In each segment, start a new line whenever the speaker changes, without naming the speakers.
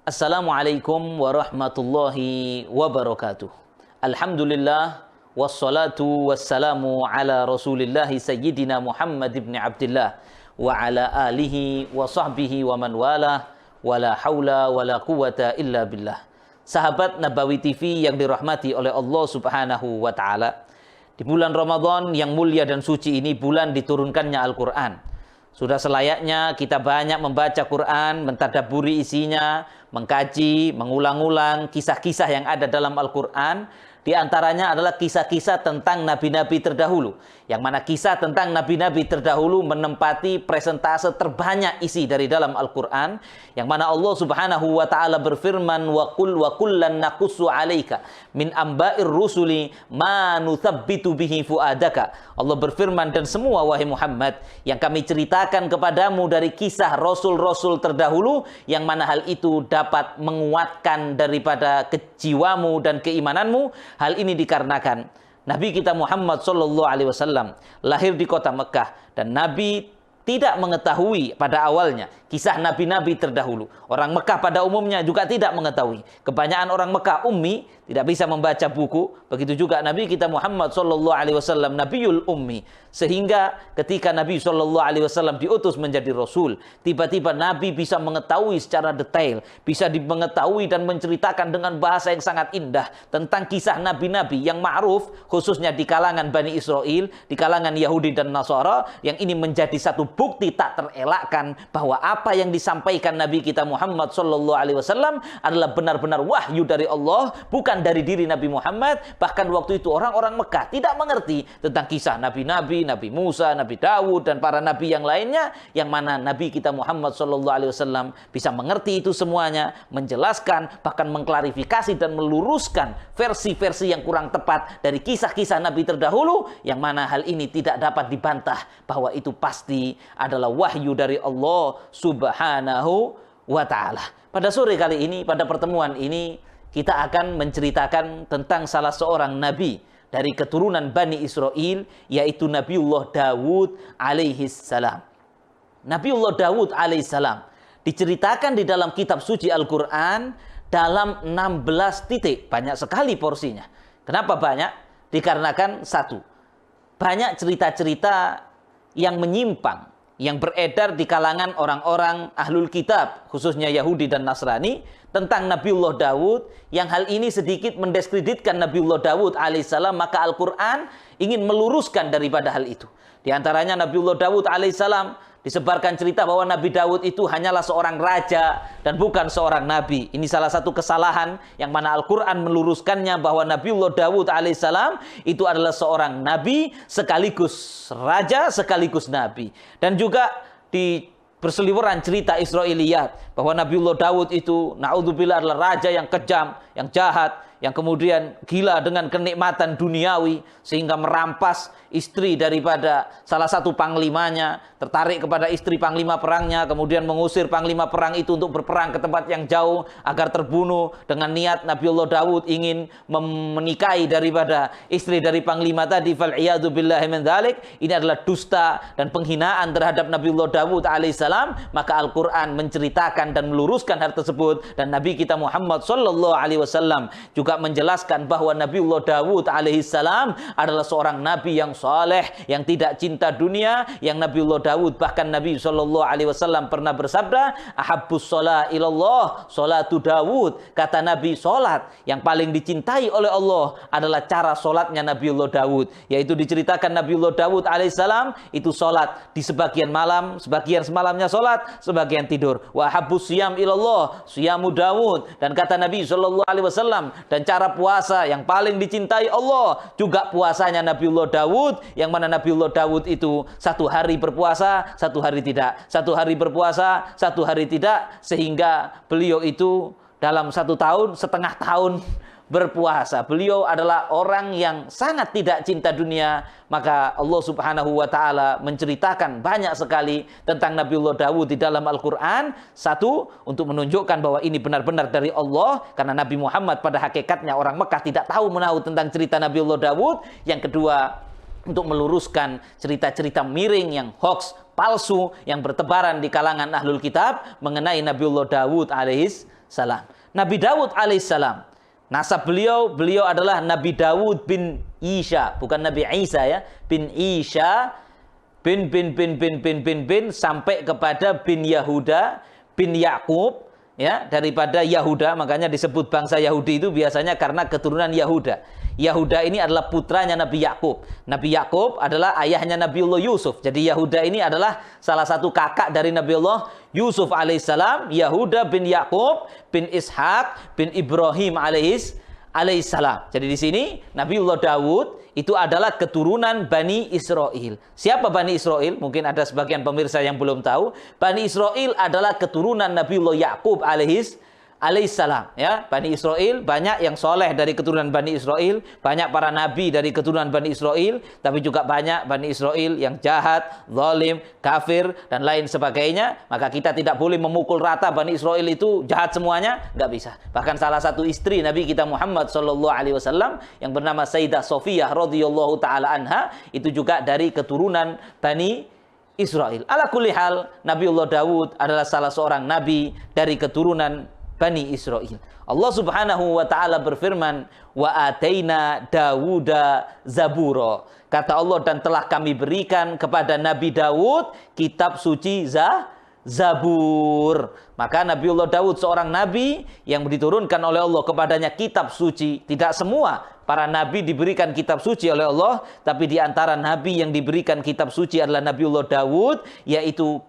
Assalamualaikum warahmatullahi wabarakatuh. Alhamdulillah wassalatu wassalamu ala Rasulillah sayyidina Muhammad ibn Abdullah wa ala alihi wa sahbihi wa man walah wala haula wala quwata illa billah. Sahabat Nabawi TV yang dirahmati oleh Allah Subhanahu wa taala. Di bulan Ramadan yang mulia dan suci ini, bulan diturunkannya Al-Qur'an. Sudah selayaknya kita banyak membaca Quran, mentadabburi isinya, mengkaji, mengulang-ulang kisah-kisah yang ada dalam Al-Quran. Di antaranya adalah kisah-kisah tentang nabi-nabi terdahulu. Yang mana kisah tentang nabi-nabi terdahulu menempati presentase terbanyak isi dari dalam Al-Quran. Yang mana Allah Subhanahu wa ta'ala berfirman, wa kullan naqussu alaika min amba'ir rusuli ma nuthabbitu bihi fuadaka. Allah berfirman, dan semua wahai Muhammad yang kami ceritakan kepadamu dari kisah rasul-rasul terdahulu, yang mana hal itu dapat menguatkan daripada kejiwamu dan keimananmu. Hal ini dikarenakan Nabi kita Muhammad SAW lahir di kota Mekah, dan Nabi tidak mengetahui pada awalnya kisah nabi-nabi terdahulu. Orang Mekah pada umumnya juga tidak mengetahui. Kebanyakan orang Mekah ummi, tidak bisa membaca buku. Begitu juga Nabi kita Muhammad SAW, Nabiul Ummi. Sehingga ketika Nabi SAW diutus menjadi Rasul, tiba-tiba Nabi bisa mengetahui secara detail, bisa mengetahui dan menceritakan dengan bahasa yang sangat indah tentang kisah nabi-nabi yang ma'ruf, khususnya di kalangan Bani Israel, di kalangan Yahudi dan Nasara, yang ini menjadi satu bukti tak terelakkan bahwa apa yang disampaikan Nabi kita Muhammad SAW adalah benar-benar wahyu dari Allah, bukan dari diri Nabi Muhammad. Bahkan waktu itu orang-orang Mekah tidak mengerti tentang kisah nabi-nabi, Nabi Musa, Nabi Dawud, dan para nabi yang lainnya, yang mana Nabi kita Muhammad SAW bisa mengerti itu semuanya, menjelaskan, bahkan mengklarifikasi dan meluruskan versi-versi yang kurang tepat dari kisah-kisah nabi terdahulu, yang mana hal ini tidak dapat dibantah bahwa itu pasti adalah wahyu dari Allah Subhanahu wa ta'ala. Pada sore kali ini, pada pertemuan ini, kita akan menceritakan tentang salah seorang nabi dari keturunan Bani Israel, yaitu Nabiullah Dawud alaihissalam. Nabiullah Dawud alaihissalam diceritakan di dalam kitab suci Al-Quran dalam 16 titik. Banyak sekali porsinya. Kenapa banyak? Dikarenakan satu, banyak cerita-cerita yang menyimpang, yang beredar di kalangan orang-orang ahlul kitab, khususnya Yahudi dan Nasrani, tentang Nabiullah Dawud, yang hal ini sedikit mendiskreditkan Nabiullah Dawud alaihissalam. Maka Al-Quran ingin meluruskan daripada hal itu. Di antaranya Nabiullah Dawud alaihissalam disebarkan cerita bahwa Nabi Dawud itu hanyalah seorang raja dan bukan seorang nabi. Ini salah satu kesalahan yang mana Al-Quran meluruskannya, bahwa Nabiullah Dawud alaihissalam itu adalah seorang nabi sekaligus raja sekaligus nabi. Dan juga di berseliweran cerita Israiliyat bahwa Nabiullah Dawud itu na'udzubillah adalah raja yang kejam, yang jahat, yang kemudian gila dengan kenikmatan duniawi sehingga merampas istri daripada salah satu panglimanya, tertarik kepada istri panglima perangnya, kemudian mengusir panglima perang itu untuk berperang ke tempat yang jauh agar terbunuh dengan niat Nabiullah Dawud ingin menikahi daripada istri dari panglima tadi. Fal'iyadu billahi min dzalik. Ini adalah dusta dan penghinaan terhadap Nabiullah Dawud alaihissalam. Maka Al-Quran menceritakan dan meluruskan hal tersebut, dan Nabi kita Muhammad SAW juga menjelaskan bahwa Nabiullah Dawud alaihissalam adalah seorang nabi yang saleh, yang tidak cinta dunia, yang Nabiullah Dawud, bahkan Nabi SAW pernah bersabda, ahabbus sholat ilallah sholatu Dawud. Kata Nabi, sholat yang paling dicintai oleh Allah adalah cara sholatnya Nabiullah Dawud, yaitu diceritakan Nabiullah Dawud alaihissalam itu sholat di sebagian malam, sebagian semalamnya sholat, sebagian tidur. Wa ahabbus siyam ilallah siyamu Dawud. Dan kata Nabi SAW, dan cara puasa yang paling dicintai Allah juga puasanya Nabiullah Dawud, yang mana Nabiullah Dawud itu satu hari berpuasa, satu hari tidak, satu hari berpuasa, satu hari tidak, sehingga beliau itu dalam 1 tahun, setengah tahun berpuasa. Beliau adalah orang yang sangat tidak cinta dunia. Maka Allah Subhanahu wa ta'ala menceritakan banyak sekali tentang Nabiullah Dawud di dalam Al-Quran. Satu, untuk menunjukkan bahwa ini benar-benar dari Allah, karena Nabi Muhammad pada hakikatnya orang Mekah tidak tahu menahu tentang cerita Nabiullah Dawud. Yang kedua, untuk meluruskan cerita-cerita miring yang hoax, palsu, yang bertebaran di kalangan ahlul kitab mengenai Nabiullah Dawud salam. Nabi Dawud alaihissalam, nasab beliau adalah Nabi Dawud bin Isha, bukan Nabi Isa ya, bin Isha bin sampai kepada bin Yahuda bin Yakub ya, daripada Yahuda, makanya disebut bangsa Yahudi itu biasanya karena keturunan Yahuda. Yahuda ini adalah putranya Nabi Yakub. Nabi Yakub adalah ayahnya Nabiullah Yusuf. Jadi Yahuda ini adalah salah satu kakak dari Nabiullah Yusuf alaihissalam. Yahuda bin Yakub bin Ishak bin Ibrahim alaihissalam. Jadi di sini Nabiullah Dawud itu adalah keturunan Bani Israel. Siapa Bani Israel? Mungkin ada sebagian pemirsa yang belum tahu. Bani Israel adalah keturunan Nabiullah Yakub alaihissalam ya. Bani Israel banyak yang soleh dari keturunan Bani Israel, banyak para nabi dari keturunan Bani Israel, tapi juga banyak Bani Israel yang jahat, zalim, kafir dan lain sebagainya. Maka kita tidak boleh memukul rata Bani Israel itu jahat semuanya, nggak bisa. Bahkan salah satu istri Nabi kita Muhammad SAW yang bernama Sayyidah Sofiyah radhiyallahu taala anha itu juga dari keturunan Bani Israel. Ala kulli hal, Nabiullah Dawud adalah salah seorang nabi dari keturunan Bani Israel. Allah Subhanahu wa taala berfirman, "Wa ataina Dawuda zabura." Kata Allah, dan telah kami berikan kepada Nabi Dawud kitab suci Zabur. Maka Nabiullah Dawud seorang nabi yang diturunkan oleh Allah kepadanya kitab suci. Tidak semua para nabi diberikan kitab suci oleh Allah, tapi di antara nabi yang diberikan kitab suci adalah Nabiullah Dawud, yaitu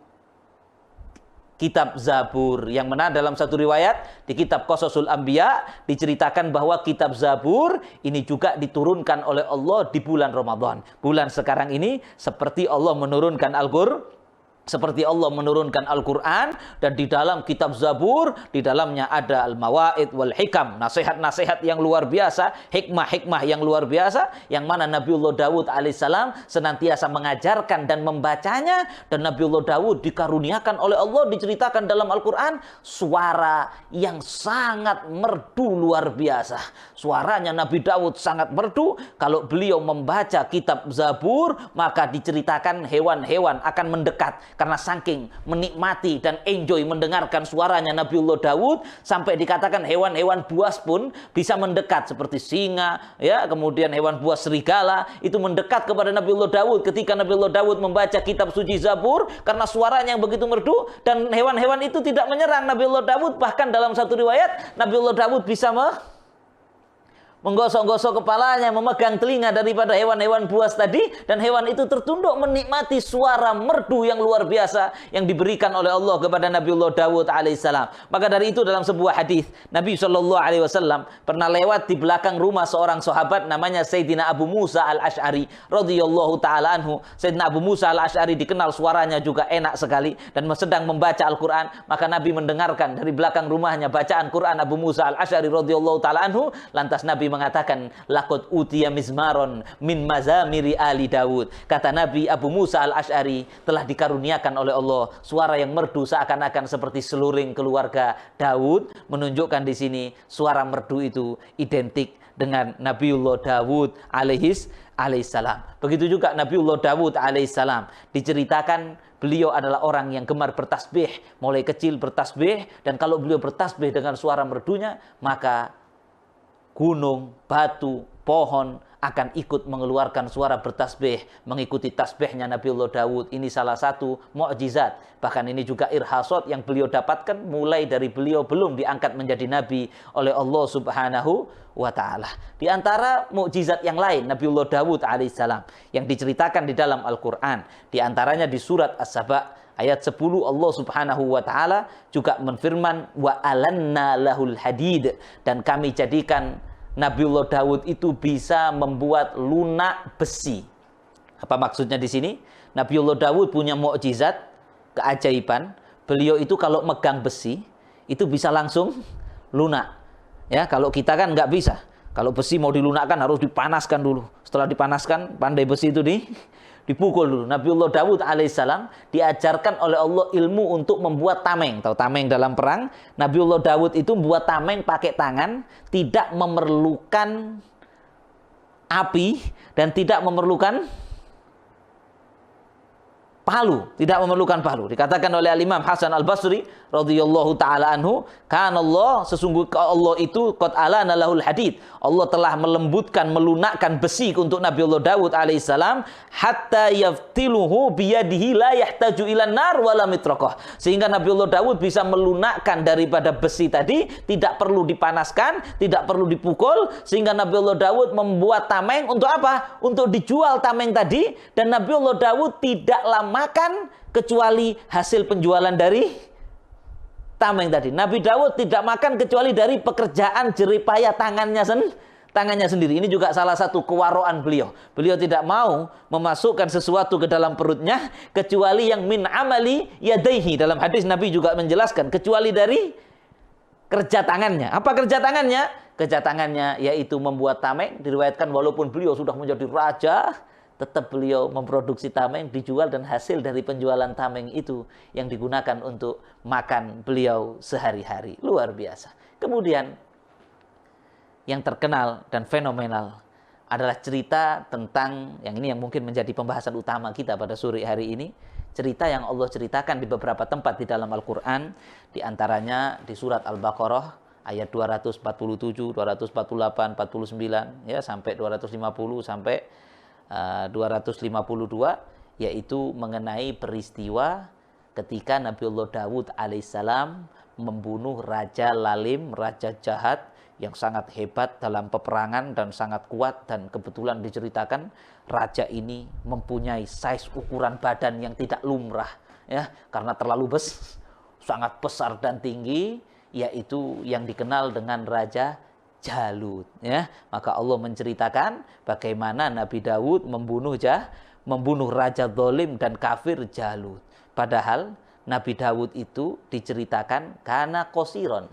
kitab Zabur, yang mana dalam satu riwayat di kitab Qasasul Anbiya diceritakan bahwa kitab Zabur ini juga diturunkan oleh Allah di bulan Ramadan. Bulan sekarang ini seperti Allah menurunkan Al-Quran, dan di dalam kitab Zabur, di dalamnya ada al-mawaid wal hikam, nasihat-nasihat yang luar biasa, hikmah-hikmah yang luar biasa, yang mana Nabiullah Dawud alaihissalam senantiasa mengajarkan dan membacanya. Dan Nabiullah Dawud dikaruniakan oleh Allah, diceritakan dalam Al-Quran, suara yang sangat merdu luar biasa. Suaranya Nabi Dawud sangat merdu. Kalau beliau membaca kitab Zabur, maka diceritakan hewan-hewan akan mendekat, karena saking menikmati dan enjoy mendengarkan suaranya Nabiullah Dawud, sampai dikatakan hewan-hewan buas pun bisa mendekat, seperti singa ya, kemudian hewan buas serigala itu mendekat kepada Nabiullah Dawud ketika Nabiullah Dawud membaca kitab suci Zabur, karena suaranya yang begitu merdu. Dan hewan-hewan itu tidak menyerang Nabiullah Dawud. Bahkan dalam satu riwayat Nabiullah Dawud bisa menggosok-gosok kepalanya, memegang telinga daripada hewan-hewan buas tadi, dan hewan itu tertunduk menikmati suara merdu yang luar biasa yang diberikan oleh Allah kepada Nabiullah Dawud alaihissalam. Maka dari itu dalam sebuah hadis Nabi SAW pernah lewat di belakang rumah seorang sahabat namanya Sayyidina Abu Musa al-Ash'ari radhiyallahu taala anhu. Sayyidina Abu Musa al-Ash'ari dikenal suaranya juga enak sekali dan sedang membaca Al-Quran. Maka Nabi mendengarkan dari belakang rumahnya bacaan Quran Abu Musa al-Ash'ari radhiyallahu taala anhu. Lantas Nabi mengatakan, laqad utiya mizmaron min mazamiri ali Dawud. Kata Nabi, Abu Musa al-Ash'ari telah dikaruniakan oleh Allah suara yang merdu seakan-akan seperti seluring keluarga Dawud, menunjukkan di sini suara merdu itu identik dengan Nabiullah Dawud alaihissalam. Begitu juga Nabiullah Dawud alaihissalam diceritakan beliau adalah orang yang gemar bertasbih, mulai kecil bertasbih, dan kalau beliau bertasbih dengan suara merdunya, maka gunung, batu, pohon akan ikut mengeluarkan suara bertasbih mengikuti tasbihnya Nabiullah Dawud. Ini salah satu mukjizat. Bahkan ini juga irhasat yang beliau dapatkan mulai dari beliau belum diangkat menjadi nabi oleh Allah Subhanahu wa taala. Di antara mukjizat yang lain Nabiullah Dawud alaihissalam yang diceritakan di dalam Al-Qur'an, di antaranya di surat As-Saba ayat 10, Allah Subhanahu wa taala juga menfirman, wa alanna lahul hadid, dan kami jadikan Nabiullah Dawud itu bisa membuat lunak besi. Apa maksudnya di sini? Nabiullah Dawud punya mukjizat, keajaiban. Beliau itu kalau megang besi itu bisa langsung lunak. Ya, kalau kita kan nggak bisa. Kalau besi mau dilunakkan harus dipanaskan dulu. Setelah dipanaskan, pandai besi itu dipukul dulu. Nabiullah Dawud alaihissalam diajarkan oleh Allah ilmu untuk membuat tameng. Tahu tameng dalam perang? Nabiullah Dawud itu membuat tameng pakai tangan, tidak memerlukan api dan tidak memerlukan palu, tidak memerlukan palu. Dikatakan oleh Al-Imam Hasan Al-Basri radhiyallahu taala anhu, "Kana Allah, sesungguhnya Allah itu qad alana lahul hadid." Allah telah melembutkan, melunakkan besi untuk Nabi Allah Daud alaihissalam, hatta yaftiluhu biyadihi la yahtaju ilan nar wala mitraqah. Sehingga Nabi Allah Daud bisa melunakkan daripada besi tadi, tidak perlu dipanaskan, tidak perlu dipukul, sehingga Nabi Allah Daud membuat tameng untuk apa? Untuk dijual tameng tadi, dan Nabi Allah Daud tidaklah makan kecuali hasil penjualan dari tameng tadi. Nabi Daud tidak makan kecuali dari pekerjaan jeripaya tangannya sendiri. Ini juga salah satu kewaroan beliau. Beliau tidak mau memasukkan sesuatu ke dalam perutnya kecuali yang min amali yadaihi. Dalam hadis Nabi juga menjelaskan kecuali dari kerja tangannya. Apa kerja tangannya? Kerja tangannya yaitu membuat tameng. Diriwayatkan walaupun beliau sudah menjadi raja, tetap beliau memproduksi tameng, dijual, dan hasil dari penjualan tameng itu yang digunakan untuk makan beliau sehari-hari. Luar biasa. Kemudian yang terkenal dan fenomenal adalah cerita tentang, yang ini yang mungkin menjadi pembahasan utama kita pada sore hari ini, cerita yang Allah ceritakan di beberapa tempat di dalam Al-Quran, di antaranya di surat Al-Baqarah ayat 247, 248, 49, ya, sampai 250 sampai 252, yaitu mengenai peristiwa ketika Nabiullah Daud alaihissalam membunuh Raja Lalim, raja jahat yang sangat hebat dalam peperangan dan sangat kuat, dan kebetulan diceritakan raja ini mempunyai size ukuran badan yang tidak lumrah, ya, karena terlalu sangat besar dan tinggi, yaitu yang dikenal dengan Raja Jalut, ya. Maka Allah menceritakan bagaimana Nabi Daud membunuh Raja Zalim dan kafir Jalut. Padahal Nabi Daud itu diceritakan karena qosiron.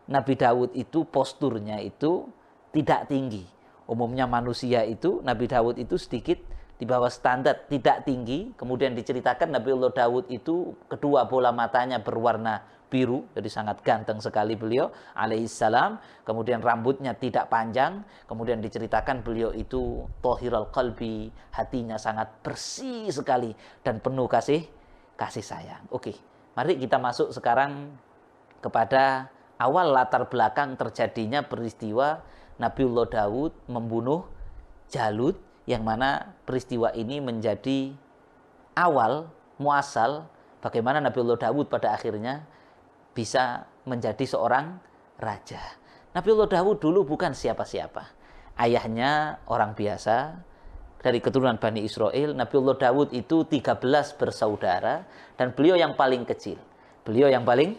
Nabi Daud itu posturnya itu tidak tinggi. Umumnya manusia itu, Nabi Daud itu sedikit di bawah standar, tidak tinggi. Kemudian diceritakan Nabiullah Daud itu kedua bola matanya berwarna biru, jadi sangat ganteng sekali beliau alaihissalam. Kemudian rambutnya tidak panjang. Kemudian diceritakan beliau itu thohirul qalbi, hatinya sangat bersih sekali dan penuh kasih sayang. Oke, mari kita masuk sekarang kepada awal latar belakang terjadinya peristiwa Nabiullah Daud membunuh Jalut, yang mana peristiwa ini menjadi awal muasal bagaimana Nabiullah Daud pada akhirnya bisa menjadi seorang raja. Nabiullah Daud dulu bukan siapa-siapa. Ayahnya orang biasa dari keturunan Bani Israel. Nabiullah Daud itu 13 bersaudara dan beliau yang paling kecil. Beliau yang paling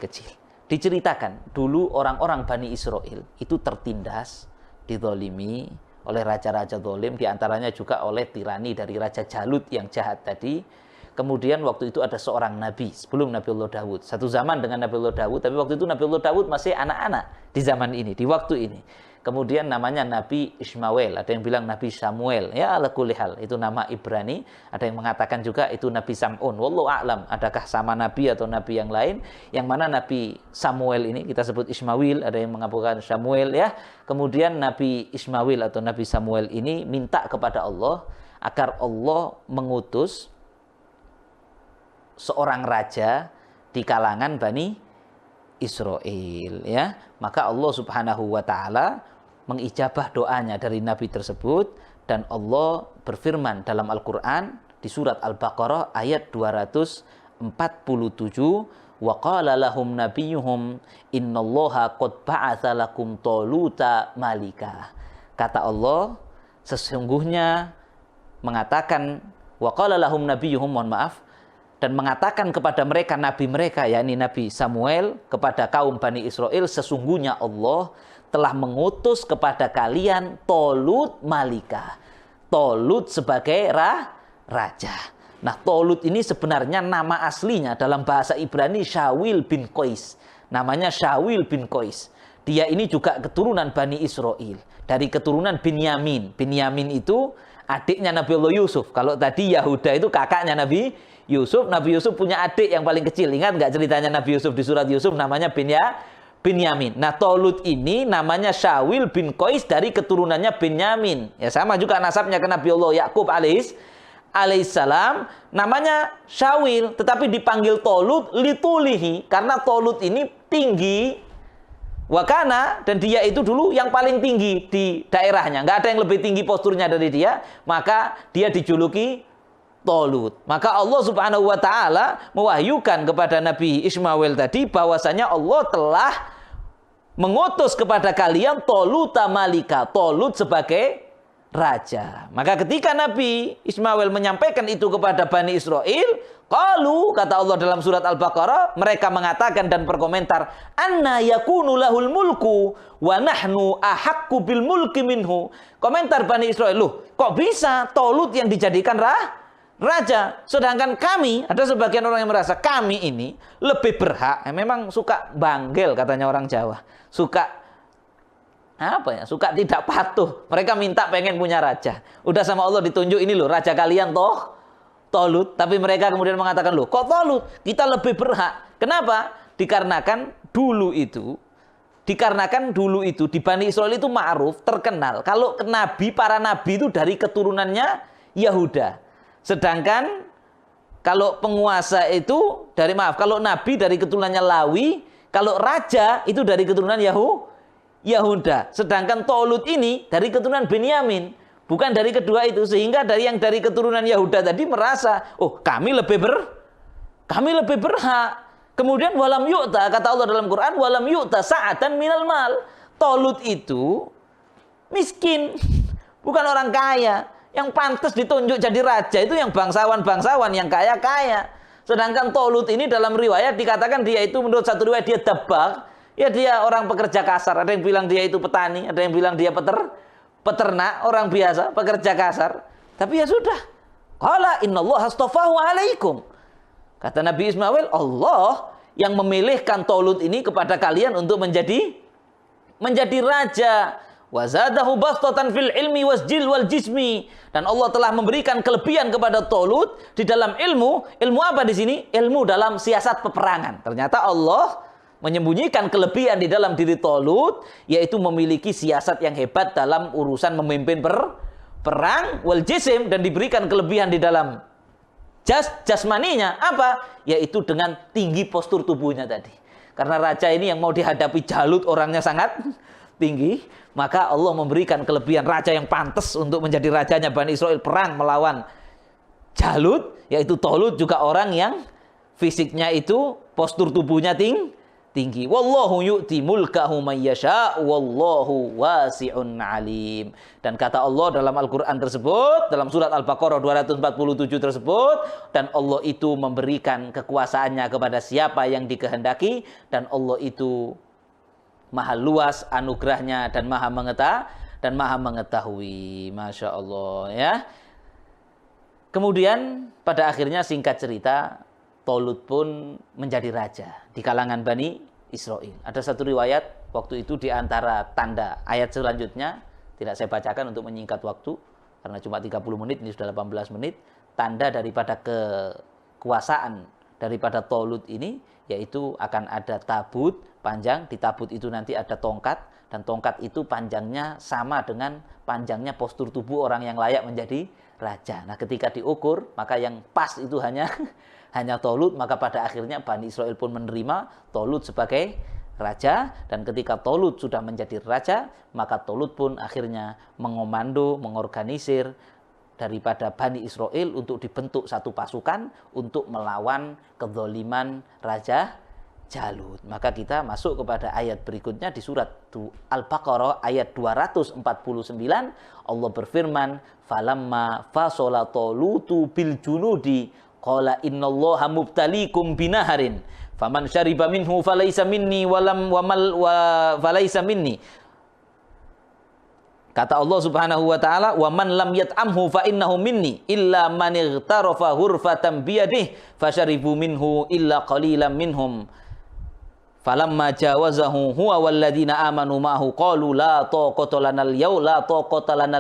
kecil. Diceritakan dulu orang-orang Bani Israel itu tertindas, dizalimi oleh raja-raja zalim, diantaranya juga oleh tirani dari Raja Jalut yang jahat tadi. Kemudian waktu itu ada seorang nabi sebelum Nabiullah Daud. Satu zaman dengan Nabiullah Daud, tapi waktu itu Nabiullah Daud masih anak-anak di zaman ini, di waktu ini. Kemudian namanya Nabi Ismail, ada yang bilang Nabi Samuel, ya ala kulli hal, itu nama Ibrani. Ada yang mengatakan juga itu Nabi Sam'un. Wallahu a'lam, adakah sama nabi atau nabi yang lain? Yang mana Nabi Samuel ini kita sebut Ismail, ada yang mengatakan Samuel, ya. Kemudian Nabi Ismail atau Nabi Samuel ini minta kepada Allah agar Allah mengutus seorang raja di kalangan Bani Israel, ya. Maka Allah Subhanahu wa taala mengijabah doanya dari nabi tersebut, dan Allah berfirman dalam Al-Qur'an di surat Al-Baqarah ayat 247, wa qala lahum nabiyyuhum innallaha qad ba'atsa lakum taluta malika. Kata Allah, sesungguhnya mengatakan, wa qala lahum nabiyyuhum, mohon maaf, dan mengatakan kepada mereka, nabi mereka, yakni Nabi Samuel, kepada kaum Bani Israel, sesungguhnya Allah telah mengutus kepada kalian Tolut Malika. Tolut sebagai raja. Nah, Tolut ini sebenarnya nama aslinya dalam bahasa Ibrani Syawil bin Qais. Namanya Syawil bin Qais. Dia ini juga keturunan Bani Israel. Dari keturunan Binyamin. Binyamin itu adiknya Nabiullah Yusuf. Kalau tadi Yahuda itu kakaknya Nabi Yusuf. Nabi Yusuf punya adik yang paling kecil. Ingat nggak ceritanya Nabi Yusuf di surat Yusuf? Namanya Binyamin. Nah, Tolut ini namanya Syawil bin Qais dari keturunannya Binyamin. Ya, sama juga nasabnya ke Nabiullah Yakub alaihissalam namanya Syawil, tetapi dipanggil Tolut litulihi karena Tolut ini tinggi. Wakana, dan dia itu dulu yang paling tinggi di daerahnya, nggak ada yang lebih tinggi posturnya dari dia, maka dia dijuluki Tolut. Maka Allah Subhanahu wa taala mewahyukan kepada Nabi Ismail tadi bahwasanya Allah telah mengutus kepada kalian Tolut malika, Tolut sebagai raja. Maka ketika Nabi Ismail menyampaikan itu kepada Bani Israel, qalu, kata Allah dalam surat Al-Baqarah, mereka mengatakan dan berkomentar, anna yakunu lahul mulku wa nahnu ahaqqu bil mulki minhu. Komentar Bani Israel, loh, kok bisa Tolut yang dijadikan raja, sedangkan kami, ada sebagian orang yang merasa kami ini lebih berhak. Memang suka banggel katanya orang Jawa, suka suka tidak patuh. Mereka minta pengen punya raja. Udah sama Allah ditunjuk, ini loh raja kalian Tolut. Tapi mereka kemudian mengatakan, loh kok Tolut? Kita lebih berhak. Kenapa? Dikarenakan dulu itu di Bani Israel itu ma'ruf, terkenal. Kalau para nabi itu dari keturunannya Yahuda. Sedangkan kalau penguasa itu kalau nabi dari keturunannya Lawi, kalau raja itu dari keturunan Yahuda. Sedangkan Tolut ini dari keturunan Benyamin, bukan dari kedua itu. Sehingga dari keturunan Yahuda tadi merasa, oh kami lebih berhak. Kemudian walam yu'ta, kata Allah dalam Quran, walam yu'ta sa'atan minal mal. Tolut itu miskin, bukan orang kaya. Yang pantas ditunjuk jadi raja itu yang bangsawan-bangsawan, yang kaya-kaya. Sedangkan Tolut ini dalam riwayat dikatakan dia itu, menurut satu riwayat dia dabag. Ya dia orang pekerja kasar, ada yang bilang dia itu petani, ada yang bilang dia peternak, orang biasa, pekerja kasar. Tapi ya sudah. Qala innallaha astafahu alaikum. Kata Nabi Ismail, Allah yang memilihkan Tolut ini kepada kalian untuk menjadi raja. Wa zadahu bastatan fil ilmi wasjil wal jismi. Dan Allah telah memberikan kelebihan kepada Tolut di dalam ilmu. Ilmu apa di sini? Ilmu dalam siasat peperangan. Ternyata Allah menyembunyikan kelebihan di dalam diri Tolut, yaitu memiliki siasat yang hebat dalam urusan memimpin perang, wal jisim, dan diberikan kelebihan di dalam jasmaninya. Apa? Yaitu dengan tinggi postur tubuhnya tadi. Karena raja ini yang mau dihadapi Jalut orangnya sangat tinggi, maka Allah memberikan kelebihan raja yang pantas untuk menjadi rajanya Bani Israel perang melawan Jalut, yaitu Tolut juga orang yang fisiknya itu, postur tubuhnya tinggi. Wallahu yu'ti mulkahu man yasha' wallahu wasi'un alim. Dan kata Allah dalam Al-Qur'an tersebut, dalam surat Al-Baqarah 247 tersebut, dan Allah itu memberikan kekuasaannya kepada siapa yang dikehendaki, dan Allah itu maha luas anugerahnya dan maha mengetahui. Masya Allah ya. Kemudian pada akhirnya singkat cerita, Tolut pun menjadi raja di kalangan Bani Israel. Ada satu riwayat waktu itu di antara tanda ayat selanjutnya, tidak saya bacakan untuk menyingkat waktu karena cuma 30 menit, ini sudah 18 menit. Tanda daripada kekuasaan daripada Tolut ini, yaitu akan ada tabut panjang, di tabut itu nanti ada tongkat, dan tongkat itu panjangnya sama dengan panjangnya postur tubuh orang yang layak menjadi raja. Nah ketika diukur, maka yang pas itu hanya Tolut. Maka pada akhirnya Bani Israel pun menerima Tolut sebagai raja. Dan ketika Tolut sudah menjadi raja, maka Tolut pun akhirnya mengorganisir daripada Bani Israel untuk dibentuk satu pasukan untuk melawan kezaliman Raja Jalut. Maka kita masuk kepada ayat berikutnya di surat Al-Baqarah ayat 249. Allah berfirman, falamma fasola Tolutu bil junudi qala innallaha mubtaliikum binaharin faman syariba minhu falaysa minni falaysa minni. Kata Allah Subhanahu wa taala, wa man lam yat'amhu fa innahu minni illa man ightarafa ghurfatan biyadihi fasyaribu minhu illa qalilan minhum. Falamma jawazahu huwa walladzina amanu ma'ahu qalu la taqata lanal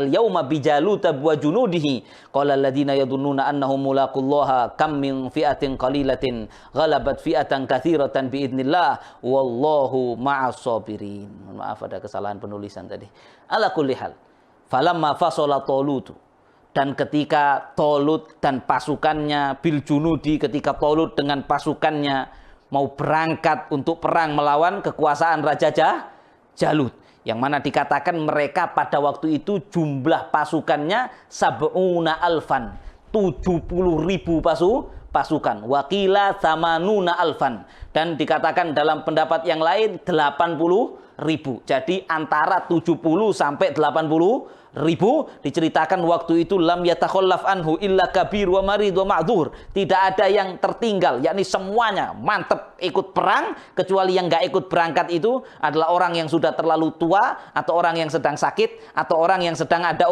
yawma bijaluta wa junudihi qala alladzina yadhunnuna annahum mulaqullaha kam min fi'atin qalilatin ghalabat fi'atan katsiratan biidznillah wallahu ma'as sabirin. Maaf ada kesalahan penulisan tadi. Ala kulli hal, falamma fasala Tolut, Dan ketika Tolut dan pasukannya, bil junudi, ketika Tolut dengan pasukannya mau berangkat untuk perang melawan kekuasaan Raja Jalut, yang mana dikatakan mereka pada waktu itu jumlah pasukannya sab'una alfan, 70.000 pasukan, wakila thamanuna alfan, dan dikatakan dalam pendapat yang lain 80.000. Jadi antara 70 sampai 80.000. Diceritakan waktu itu lam yatakhallaf anhu illa kabir wa marid wa ma'dzur. Tidak ada yang tertinggal, yakni semuanya mantep ikut perang, kecuali yang nggak ikut berangkat itu adalah orang yang sudah terlalu tua, atau orang yang sedang sakit, atau orang yang sedang ada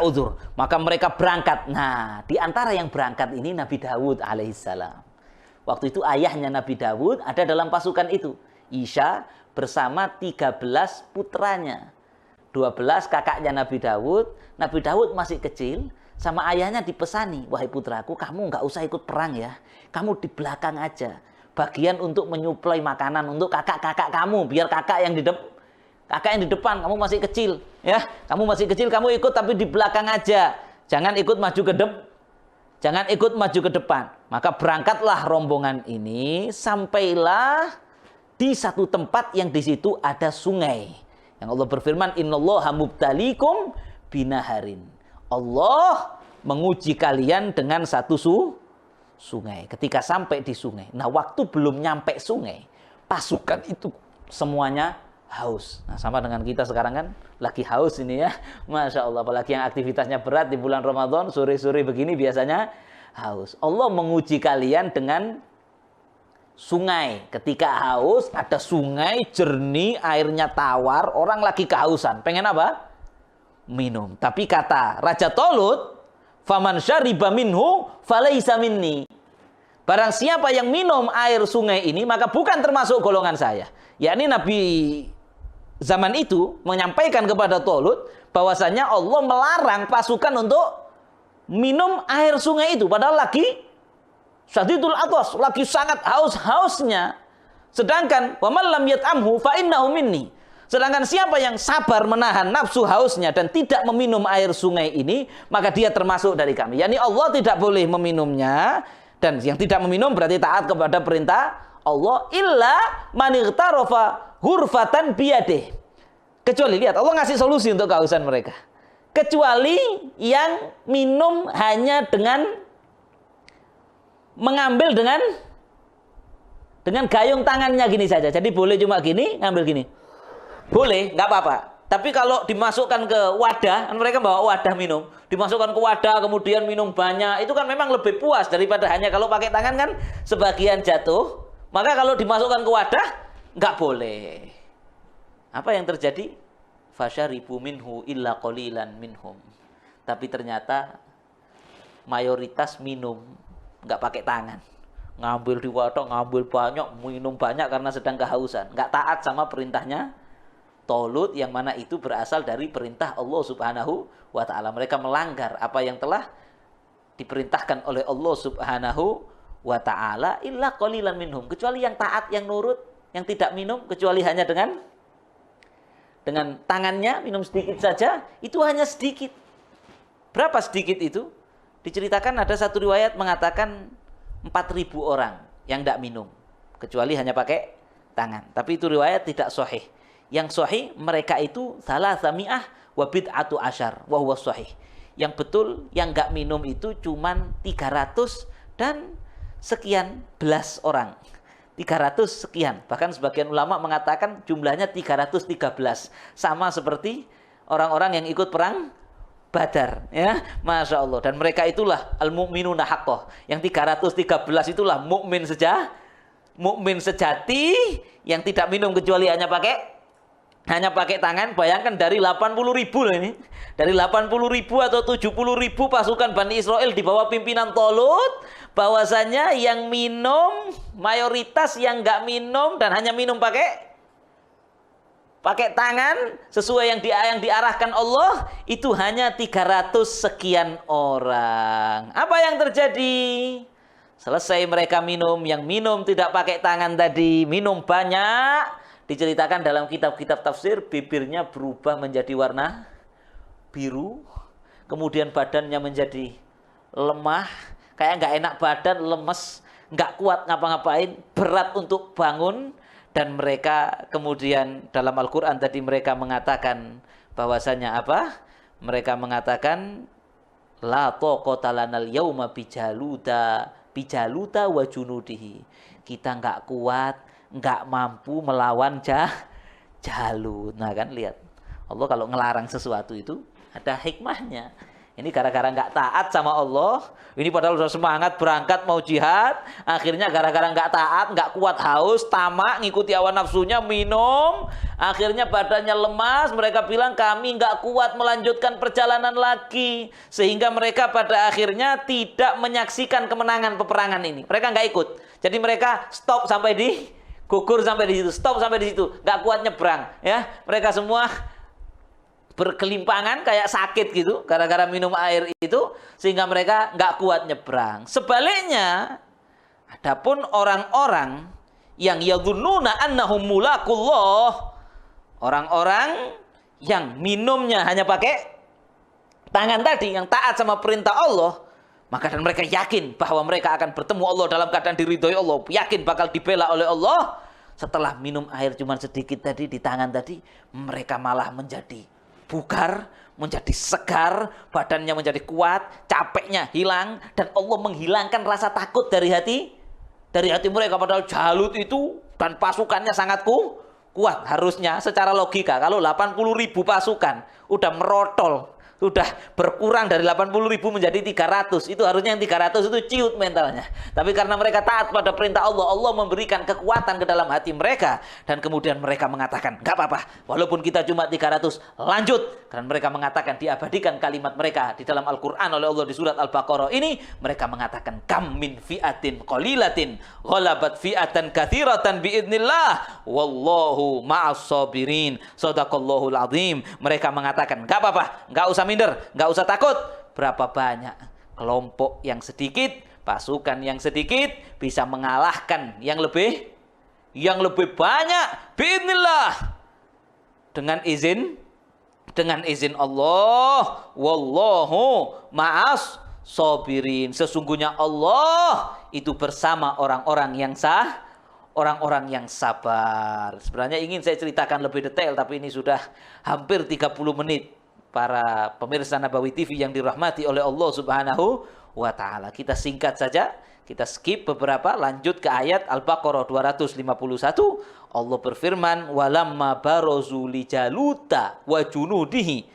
uzur. Maka mereka berangkat. Nah, di antara yang berangkat ini Nabi Dawud alaihissalam. Waktu itu ayahnya Nabi Dawud ada dalam pasukan itu. Isya bersama 13 putranya. 12 kakaknya Nabi Dawud. Nabi Dawud masih kecil, sama ayahnya dipesani, wahai putraku, kamu nggak usah ikut perang ya. Kamu di belakang aja. Bagian untuk menyuplai makanan untuk kakak-kakak kamu, biar kakak yang di depan, kamu masih kecil ya. Kamu masih kecil, kamu ikut tapi di belakang aja. Jangan ikut maju ke depan. Maka berangkatlah rombongan ini, sampailah di satu tempat yang di situ ada sungai. Yang Allah berfirman, innallaha mubtalikum binaharin. Allah menguji kalian dengan satu sungai. Ketika sampai di sungai. Nah, waktu belum nyampe sungai, pasukan itu semuanya haus. Nah, sama dengan kita sekarang kan lagi haus ini ya. Masya Allah, apalagi yang aktivitasnya berat di bulan Ramadan, sore-sore begini biasanya haus. Allah menguji kalian dengan sungai. Ketika haus, ada sungai jernih, airnya tawar, orang lagi kehausan. Pengen apa? Minum. Tapi kata Raja Tolut, faman syariba minhu falaisa minni. Barang siapa yang minum air sungai ini, maka bukan termasuk golongan saya. Yakni Nabi zaman itu menyampaikan kepada Tolut bahwasanya Allah melarang pasukan untuk minum air sungai itu, padahal lagi syadidul atas, lagi sangat haus-hausnya. Sedangkan waman lam yat'amhu fa innahu minni. Sedangkan siapa yang sabar menahan nafsu hausnya dan tidak meminum air sungai ini, maka dia termasuk dari kami. Yani Allah tidak boleh meminumnya, dan yang tidak meminum berarti taat kepada perintah Allah, illa man ightarafa hurfatan biyadih. Kecuali, lihat, Allah ngasih solusi untuk kehausan mereka. Kecuali yang minum hanya dengan mengambil dengan gayung tangannya gini saja. Jadi boleh cuma gini, ngambil gini. Boleh, nggak apa-apa. Tapi kalau dimasukkan ke wadah, mereka bawa wadah minum, dimasukkan ke wadah kemudian minum banyak, itu kan memang lebih puas daripada hanya kalau pakai tangan kan sebagian jatuh. Maka kalau dimasukkan ke wadah, nggak boleh. Apa yang terjadi? Fasyaribu minhu illa qalilan minhum. Tapi ternyata mayoritas minum nggak pakai tangan, ngambil di wadah, ngambil banyak, minum banyak karena sedang kehausan, nggak taat sama perintahnya Tolut, yang mana itu berasal dari perintah Allah Subhanahu wa ta'ala. Mereka melanggar apa yang telah diperintahkan oleh Allah Subhanahu wa ta'ala, illa qalilan minhum, kecuali yang taat, yang nurut, yang tidak minum, kecuali hanya dengan tangannya minum sedikit saja, itu hanya sedikit. Berapa sedikit itu? Diceritakan ada satu riwayat mengatakan 4.000 orang yang tidak minum, kecuali hanya pakai tangan. Tapi itu riwayat tidak sahih. Yang sahih mereka itu salasami'ah wa bid'atu asyar wa huwa sahih. Yang betul yang nggak minum itu cuman 300 dan sekian belas orang. 300 sekian. Bahkan sebagian ulama mengatakan jumlahnya 313. Sama seperti orang-orang yang ikut perang Badar, ya, masya Allah. Dan mereka itulah al-mu'minuna haqqah. Yang 313 itulah mukmin sejati yang tidak minum kecuali hanya pakai tangan. Bayangkan dari 80.000 loh ini. Dari 80.000 atau 70.000 pasukan Bani Israel di bawah pimpinan Tolut, bahwasanya yang minum mayoritas yang nggak minum dan hanya minum pakai tangan sesuai yang diarahkan Allah, itu hanya 300 sekian orang. Apa yang terjadi? Selesai mereka minum, yang minum tidak pakai tangan tadi minum banyak. Diceritakan dalam kitab-kitab tafsir, bibirnya berubah menjadi warna biru, kemudian badannya menjadi lemah, kayak nggak enak badan, lemes, nggak kuat ngapa-ngapain, berat untuk bangun. Dan mereka kemudian dalam Al-Quran tadi mereka mengatakan bahwasanya apa? Mereka mengatakan la taqata lanal yauma bijaluta wa junudihi. Kita nggak kuat, nggak mampu melawan Jalut. Nah kan lihat, Allah kalau ngelarang sesuatu itu ada hikmahnya. Ini gara-gara nggak taat sama Allah. Ini padahal udah semangat berangkat mau jihad. Akhirnya gara-gara nggak taat, nggak kuat haus, tamak, ngikuti hawa nafsunya, minum. Akhirnya badannya lemas. Mereka bilang kami nggak kuat melanjutkan perjalanan lagi. Sehingga mereka pada akhirnya tidak menyaksikan kemenangan peperangan ini. Mereka nggak ikut. Jadi mereka stop sampai di gugur sampai di situ. Stop sampai di situ. Nggak kuat nyebrang. Ya, mereka semua berkelimpangan kayak sakit gitu gara-gara minum air itu sehingga mereka nggak kuat nyebrang. Sebaliknya, adapun orang-orang yang yadhunnuna annahum mulaqullah, orang-orang yang minumnya hanya pakai tangan tadi, yang taat sama perintah Allah, maka dan mereka yakin bahwa mereka akan bertemu Allah dalam keadaan diridhoi Allah, yakin bakal dibela oleh Allah. Setelah minum air cuma sedikit tadi di tangan tadi, mereka malah menjadi bugar, menjadi segar, badannya menjadi kuat, capeknya hilang, dan Allah menghilangkan rasa takut dari hati mereka. Padahal Jalut itu dan pasukannya sangat kuat. Harusnya secara logika kalau 80.000 pasukan udah merotol, sudah berkurang dari 80.000 menjadi 300. Itu harusnya yang 300 itu ciut mentalnya. Tapi karena mereka taat pada perintah Allah, Allah memberikan kekuatan ke dalam hati mereka. Dan kemudian mereka mengatakan, nggak apa-apa, walaupun kita cuma 300, lanjut. Dan mereka mengatakan, diabadikan kalimat mereka di dalam Al-Quran oleh Allah di surat Al-Baqarah ini. Mereka mengatakan, kam min fi'atin qalilatin ghalabat fi'atan katsiratan biidznillah wallahu ma'as sabirin. Shadaqallahul azim. Mereka mengatakan, nggak apa-apa, nggak usah minder, nggak usah takut. Berapa banyak kelompok yang sedikit, pasukan yang sedikit bisa mengalahkan yang lebih banyak biidznillah, dengan izin Allah. Wallahu ma'as sabirin. Sesungguhnya Allah itu bersama orang-orang yang sabar. Sebenarnya ingin saya ceritakan lebih detail, tapi ini sudah hampir 30 menit. Para pemirsa Nabawi TV yang dirahmati oleh Allah Subhanahu wa Ta'ala, kita singkat saja, kita skip beberapa, lanjut ke ayat Al-Baqarah 251. Allah berfirman, walamma barozu li Jaluta wa junudihi.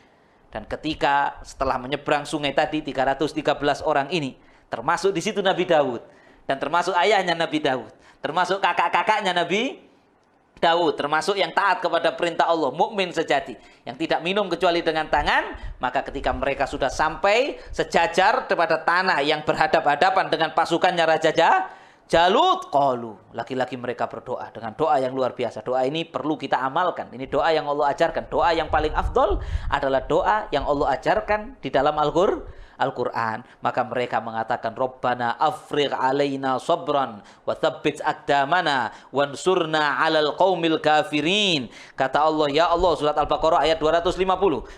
Dan ketika setelah menyeberang sungai tadi 313 orang ini, termasuk di situ Nabi Daud, dan termasuk ayahnya Nabi Daud, termasuk kakak-kakaknya Nabi Daud, termasuk yang taat kepada perintah Allah, mukmin sejati, yang tidak minum kecuali dengan tangan. Maka ketika mereka sudah sampai sejajar kepada tanah yang berhadap-hadapan dengan pasukannya Raja Jalut, qalu, laki-laki mereka berdoa dengan doa yang luar biasa. Doa ini perlu kita amalkan. Ini doa yang Allah ajarkan. Doa yang paling afdol adalah doa yang Allah ajarkan di dalam Al-Quran. Maka mereka mengatakan, Rabbana afrigh alaina sabran wa thabbit aqdamana wansurna 'alal qaumil kafirin. Kata Allah, ya Allah, surat Al-Baqarah ayat 250.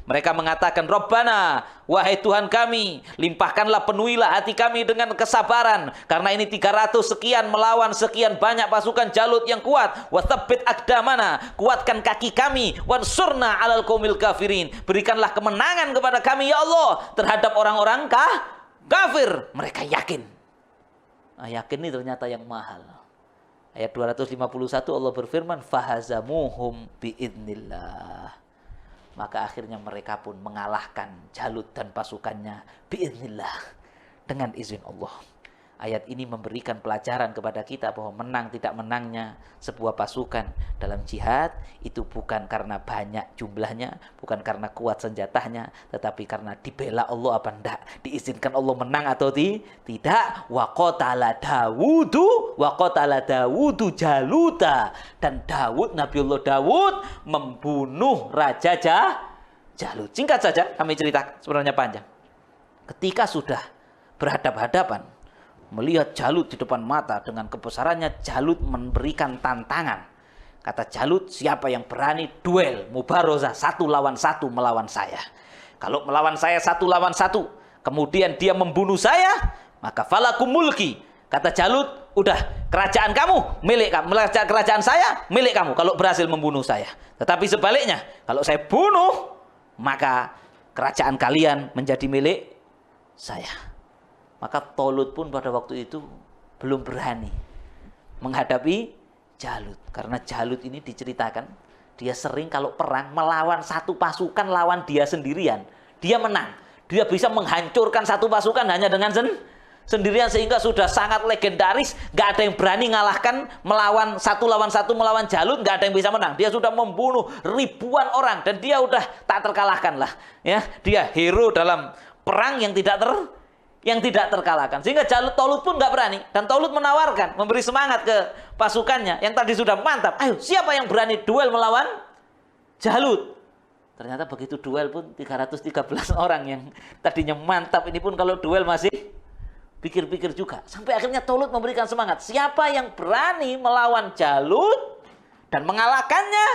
Mereka mengatakan, Rabbana, wahai Tuhan kami, limpahkanlah, penuhilah hati kami dengan kesabaran, karena ini 300 sekian melawan sekian banyak pasukan Jalut yang kuat. Wa thabbit aqdamana, kuatkan kaki kami, wansurna 'alal qaumil kafirin, berikanlah kemenangan kepada kami ya Allah terhadap orang-orang kafir. Mereka yakin. Nah, yakin ini ternyata yang mahal. Ayat 251 Allah berfirman, fahazamuhum biidznillah. Maka akhirnya mereka pun mengalahkan Jalut dan pasukannya biidznillah, dengan izin Allah. Ayat ini memberikan pelajaran kepada kita bahwa menang tidak menangnya sebuah pasukan dalam jihad itu bukan karena banyak jumlahnya, bukan karena kuat senjatanya, tetapi karena dibela Allah apa enggak, diizinkan Allah menang atau tidak. Wa qatala Dawudu Jaluta, dan Nabiullah Daud membunuh Raja Jalut. Singkat saja kami cerita, sebenarnya panjang. Ketika sudah berhadap-hadapan, melihat Jalut di depan mata dengan kebesarannya, Jalut memberikan tantangan. Kata Jalut, siapa yang berani duel mubarozah 1 lawan 1 melawan saya? Kalau melawan saya 1 lawan 1, kemudian dia membunuh saya, maka falakum mulki. Kata Jalut, udah kerajaan kamu milik kamu, kerajaan saya milik kamu kalau berhasil membunuh saya. Tetapi sebaliknya, kalau saya bunuh, maka kerajaan kalian menjadi milik saya. Maka Tolut pun pada waktu itu belum berani menghadapi Jalut. Karena Jalut ini diceritakan, dia sering kalau perang melawan satu pasukan lawan dia sendirian. Dia menang. Dia bisa menghancurkan satu pasukan hanya dengan sendirian, sehingga sudah sangat legendaris. Gak ada yang berani ngalahkan melawan 1 lawan 1 melawan Jalut. Gak ada yang bisa menang. Dia sudah membunuh ribuan orang dan dia udah tak terkalahkan lah. Ya, dia hero dalam perang yang tidak terkalahkan. Sehingga Tolut pun gak berani. Dan Tolut menawarkan, memberi semangat ke pasukannya yang tadi sudah mantap. Ayo, siapa yang berani duel melawan Jalut? Ternyata begitu duel pun 313 orang yang tadinya mantap ini pun kalau duel masih pikir-pikir juga. Sampai akhirnya Tolut memberikan semangat. Siapa yang berani melawan Jalut dan mengalahkannya,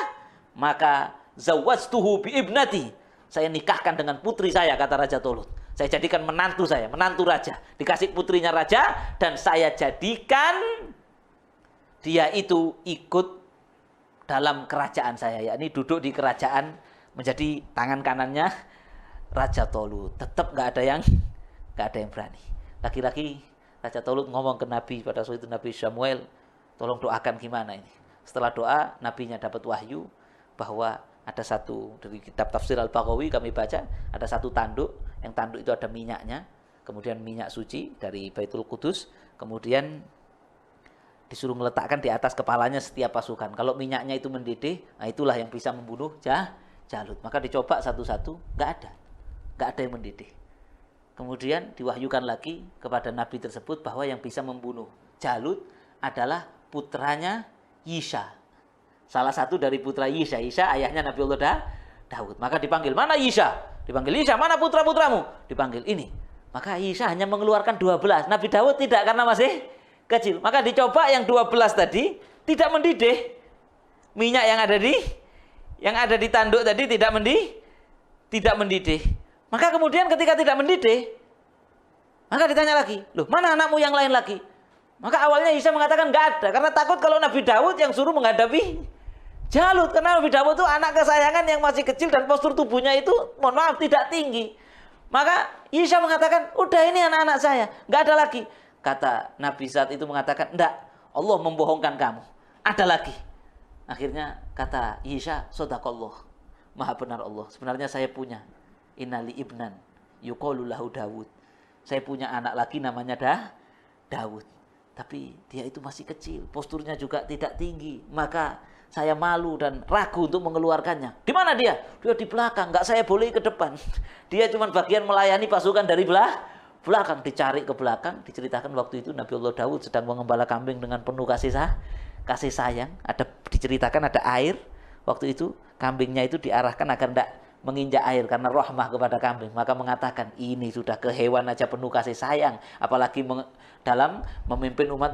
maka zawwajtuhu bi ibnati. Saya nikahkan dengan putri saya, kata Raja Tolut. Saya jadikan menantu saya, menantu raja. Dikasih putrinya raja, dan saya jadikan dia itu ikut dalam kerajaan saya. Yakni duduk di kerajaan menjadi tangan kanannya Raja Tolut. Tetap gak ada yang berani. Laki-laki Raja Tolut ngomong ke Nabi pada waktu itu, Nabi Samuel, tolong doakan gimana ini. Setelah doa, nabinya dapat wahyu bahwa ada satu, dari kitab tafsir Al-Baghawi kami baca, ada satu tanduk, yang tanduk itu ada minyaknya, kemudian minyak suci dari Baitul Qudus, kemudian disuruh meletakkan di atas kepalanya setiap pasukan. Kalau minyaknya itu mendidih, nah itulah yang bisa membunuh Jalut. Maka dicoba satu-satu, gak ada yang mendidih. Kemudian diwahyukan lagi kepada Nabi tersebut bahwa yang bisa membunuh Jalut adalah putranya Yisha. Salah satu dari putra Yisha. Yisha ayahnya Nabi Allah Daud. Maka dipanggil, mana Yisha? Dipanggil, Yisha, mana putra-putramu? Dipanggil, ini. Maka Yisha hanya mengeluarkan 12. Nabi Daud tidak, karena masih kecil. Maka dicoba yang 12 tadi tidak mendidih. Minyak yang ada di tanduk tadi tidak mendidih. Maka kemudian ketika tidak mendidih, maka ditanya lagi, loh mana anakmu yang lain lagi? Maka awalnya Yisha mengatakan nggak ada, karena takut kalau Nabi Daud yang suruh menghadapi Jalut. Karena Nabi Daud itu anak kesayangan yang masih kecil dan postur tubuhnya itu, mohon maaf, tidak tinggi. Maka Yisha mengatakan, udah ini anak-anak saya, nggak ada lagi. Kata Nabi saat itu mengatakan, enggak, Allah membohongkan kamu, ada lagi. Akhirnya kata Yisha, sodaqallah, maha benar Allah. Sebenarnya saya punya innali ibnan yuqalu lahu Daud. Saya punya anak lagi namanya Daud. Tapi dia itu masih kecil, posturnya juga tidak tinggi. Maka saya malu dan ragu untuk mengeluarkannya. Di mana dia? Dia di belakang, nggak saya boleh ke depan. Dia cuma bagian melayani pasukan dari belakang. Dicari ke belakang, diceritakan waktu itu Nabi Allah Daud sedang mengembala kambing dengan penuh kasih sayang. Diceritakan ada air. Waktu itu kambingnya itu diarahkan agar tidak menginjak air karena rahmah kepada kambing. Maka mengatakan, ini sudah ke hewan aja penuh kasih sayang, apalagi dalam memimpin umat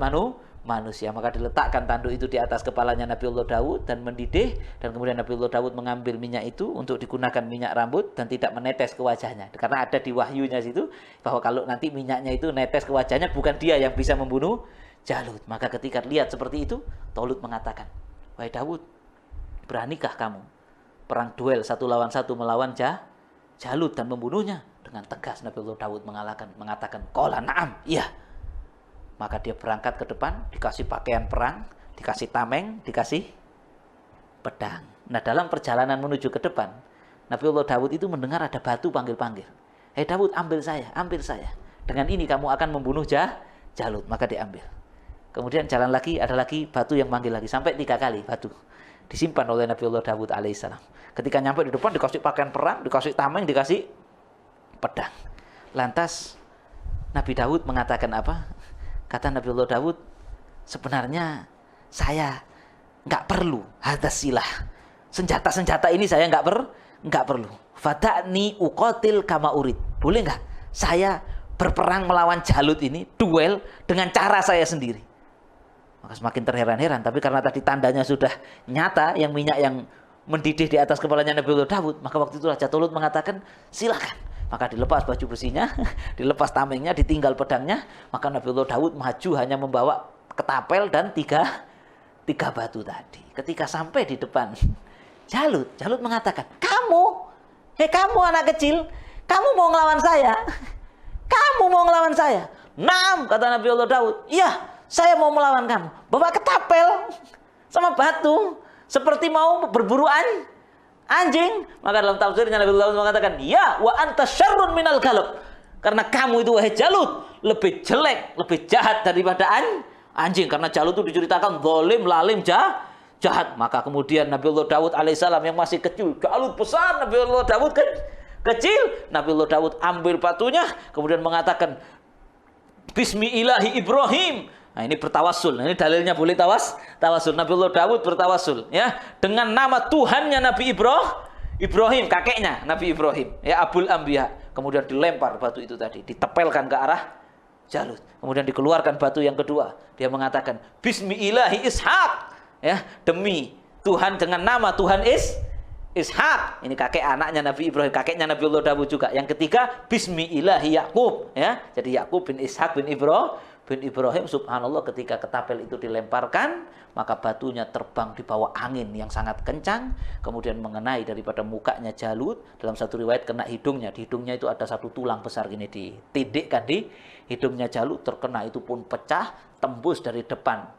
manusia. Maka diletakkan tanduk itu di atas kepalanya Nabi Allah Daud dan mendidih. Dan kemudian Nabi Allah Daud mengambil minyak itu untuk digunakan minyak rambut dan tidak menetes ke wajahnya. Karena ada di wahyunya situ bahwa kalau nanti minyaknya itu netes ke wajahnya, bukan dia yang bisa membunuh Jalut. Maka ketika lihat seperti itu, Tolut mengatakan, wahai Daud, beranikah kamu perang duel 1 lawan 1 melawan Jalut dan membunuhnya? Dengan tegas Nabi Allah Daud mengatakan, qala na'am, iya. Maka dia berangkat ke depan, dikasih pakaian perang, dikasih tameng, dikasih pedang. Nah, dalam perjalanan menuju ke depan, Nabi Allah Daud itu mendengar ada batu panggil-panggil. Hei Daud, ambil saya. Dengan ini kamu akan membunuh Jalut. Maka diambil. Kemudian jalan lagi, ada lagi batu yang manggil lagi. Sampai 3 kali batu disimpan oleh Nabi Allah Daud alaihissalam. Ketika nyampe di depan, dikasih pakaian perang, dikasih tameng, dikasih pedang. Lantas Nabi Daud mengatakan apa? Kata Nabi Allah Daud, sebenarnya saya nggak perlu hadas silah. Senjata-senjata ini saya nggak perlu. Fada'ni uqatil kama urid. Boleh nggak saya berperang melawan Jalut ini, duel dengan cara saya sendiri? Maka semakin terheran-heran. Tapi karena tadi tandanya sudah nyata, yang minyak yang mendidih di atas kepalanya Nabiullah Daud. Maka waktu itu Raja Tolut mengatakan, silakan. Maka dilepas baju bersihnya, dilepas tamengnya, ditinggal pedangnya. Maka Nabiullah Daud maju hanya membawa ketapel dan tiga batu tadi. Ketika sampai di depan Jalut mengatakan, kamu anak kecil, kamu mau ngelawan saya? Kamu mau ngelawan saya? Naam, kata Nabiullah Daud. Iya, saya mau melawan kamu. Bawa ketapel sama batu, seperti mau berburu anjing. Maka dalam tafsirnya Nabiullah Daud mengatakan, ya wa anta syarrun minal kalb. Karena kamu itu wahai Jalut lebih jelek, lebih jahat daripada anjing. Karena Jalut itu diceritakan zalim, lalim, jahat. Maka kemudian Nabiullah Daud alaihissalam yang masih kecil, Jalut besar, Nabiullah Daud kecil. Nabiullah Daud ambil batunya, kemudian mengatakan, Bismi ilahi Ibrahim. Nah, ini bertawassul. Ini dalilnya boleh tawassul. Nabiullah Daud bertawassul, ya, dengan nama Tuhannya Nabi Ibrahim, kakeknya Nabi Ibrahim, ya, Abul Anbiya. Kemudian dilempar batu itu tadi, ditepelkan ke arah Jalut. Kemudian dikeluarkan batu yang kedua. Dia mengatakan, Bismi ilahi Ishak. Ya, demi Tuhan dengan nama Tuhan Ishak. Ini kakek anaknya Nabi Ibrahim, kakeknya Nabiullah Daud juga. Yang ketiga, Bismi ilahi Yakub, ya. Jadi Yakub bin Ishak bin Ibrahim, subhanallah, ketika ketapel itu dilemparkan, maka batunya terbang di bawah angin yang sangat kencang, kemudian mengenai daripada mukanya Jalut. Dalam satu riwayat kena hidungnya. Di hidungnya itu ada satu tulang besar ini, ditindikkan di hidungnya Jalut, terkena, itu pun pecah, tembus dari depan.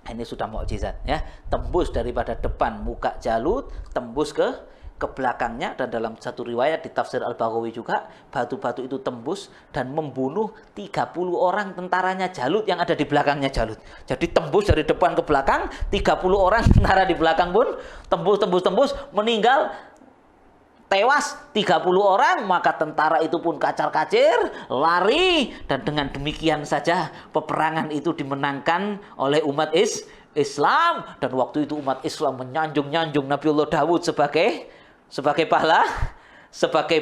Ini sudah mukjizat, ya. Tembus daripada depan muka Jalut, tembus ke belakangnya. Dan dalam satu riwayat di tafsir Al-Baghawi juga, batu-batu itu tembus dan membunuh 30 orang tentaranya Jalut yang ada di belakangnya Jalut. Jadi tembus dari depan ke belakang, 30 orang tentara di belakang pun tembus, meninggal, tewas 30 orang. Maka tentara itu pun kacar-kacir, lari. Dan dengan demikian saja peperangan itu dimenangkan oleh umat Islam. Dan waktu itu umat Islam menyanjung-nyanjung Nabiullah Daud sebagai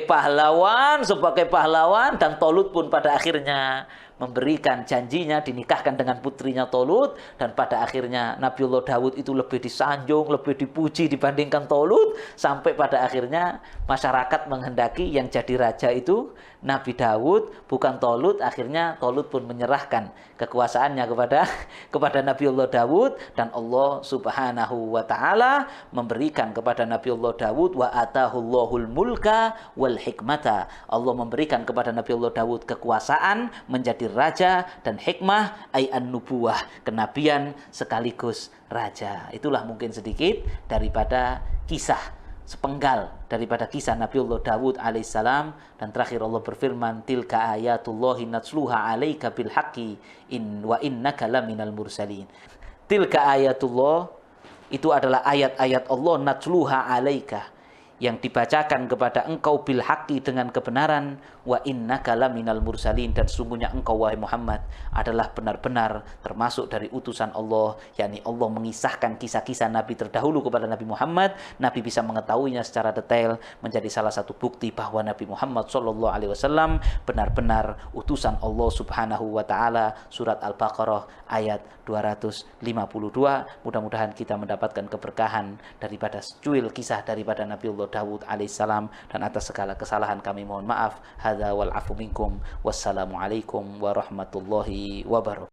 pahlawan. Dan Tolut pun pada akhirnya memberikan janjinya dinikahkan dengan putrinya Tolut. Dan pada akhirnya Nabiullah Daud itu lebih disanjung, lebih dipuji dibandingkan Tolut. Sampai pada akhirnya masyarakat menghendaki yang jadi raja itu Nabi Daud, bukan Tolut. Akhirnya Tolut pun menyerahkan kekuasaannya kepada Nabiullah Daud. Dan Allah subhanahu wa ta'ala memberikan kepada Nabiullah Daud, wa atahullahul mulka wal hikmata. Allah memberikan kepada Nabiullah Daud kekuasaan menjadi raja, dan hikmah ay an-nubuwah, kenabian sekaligus raja. Itulah mungkin sedikit daripada kisah, sepenggal daripada kisah Nabiullah Daud alaihissalam. Dan terakhir Allah berfirman, tilka ayatullahi natsluha alaika bil haqqi wa innaka laminal mursalin. Tilka ayatullah, itu adalah ayat-ayat Allah, natsluha alaika, yang dibacakan kepada engkau bil haqqi, dengan kebenaran, wa innaka laminal mursalin, dan sesungguhnya engkau wahai Muhammad adalah benar-benar termasuk dari utusan Allah. yakni Allah mengisahkan kisah-kisah Nabi terdahulu kepada Nabi Muhammad. Nabi bisa mengetahuinya secara detail, menjadi salah satu bukti bahwa Nabi Muhammad SAW benar-benar utusan Allah subhanahu wa ta'ala. Surat Al-Baqarah ayat 252. Mudah-mudahan kita mendapatkan keberkahan daripada secuil kisah daripada Nabiullah Daud alaihissalam. Dan atas segala kesalahan kami mohon maaf. Hadza wal afu minkum. Wassalamualaikum warahmatullahi wabarakatuh.